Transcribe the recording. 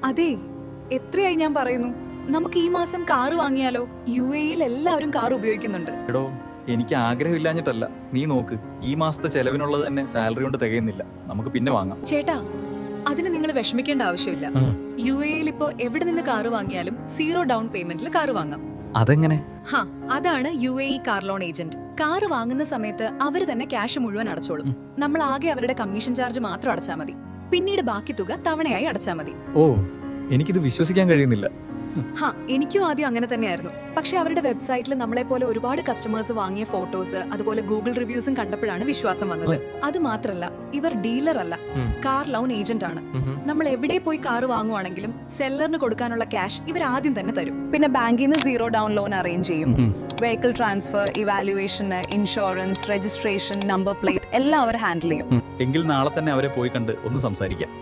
അതെ, എത്രയായി ഞാൻ പറയുന്നു, നമുക്ക് ഈ മാസം കാറ് വാങ്ങിയാലോ? UAE-യിൽ എല്ലാവരും കാർ ഉപയോഗിക്കുന്നുണ്ട്. എടോ, എനിക്ക് ആഗ്രഹമില്ലാഞ്ഞിട്ടല്ല. നീ നോക്ക്, ഈ മാസത്തെ ചെലവിനുള്ളത് തന്നെ സാലറി കൊണ്ട് തികയുന്നില്ല. നമുക്ക് പിന്നെ വാങ്ങാം. ചേട്ടാ, അതിന് നിങ്ങൾ വിഷമിക്കേണ്ട ആവശ്യമില്ല. UAE-യിൽ ഇപ്പോ എവിടെ നിന്ന് കാറ് വാങ്ങിയാലും 0 ഡൗൺ പേയ്മെന്റിൽ കാറ് വാങ്ങാം. അതെങ്ങനെ? അതാണ് UAE car loan agent. Car വാങ്ങുന്ന സമയത്ത് അവർ തന്നെ ക്യാഷ് മുഴുവൻ അടച്ചോളും. നമ്മൾ ആകെ അവരുടെ കമ്മീഷൻ ചാർജ് മാത്രം അടച്ചാൽ മതി. പിന്നീട് ബാക്കി തുക തവണയായി അടച്ചാൽ മതി. ഓ, എനിക്കിത് വിശ്വസിക്കാൻ കഴിയുന്നില്ല. എനിക്കും ആദ്യം അങ്ങനെ തന്നെയായിരുന്നു. പക്ഷെ അവരുടെ വെബ്സൈറ്റിൽ നമ്മളെ പോലെ ഒരുപാട് കസ്റ്റമേഴ്സ് വാങ്ങിയ ഫോട്ടോസ്, അതുപോലെ ഗൂഗിൾ റിവ്യൂസും കണ്ടപ്പോഴാണ് വിശ്വാസം വന്നത്. അത് മാത്രല്ല, ഇവർ ഡീലർ അല്ല, കാർ ലോൺ ഏജന്റ് ആണ്. നമ്മൾ എവിടെ പോയി കാർ വാങ്ങുവാണെങ്കിലും സെല്ലറിന് കൊടുക്കാനുള്ള ക്യാഷ് ഇവർ ആദ്യം തന്നെ തരും. പിന്നെ ബാങ്കിൽ നിന്ന് 0 ഡൗൺ ലോൺ അറേഞ്ച് ചെയ്യും. Vehicle transfer, evaluation, insurance, registration, number plate എല്ലാം അവർ ഹാൻഡിൽ ചെയ്യും. എങ്കിൽ നാളെ തന്നെ അവരെ പോയി കണ്ട് ഒന്ന് സംസാരിക്കാം.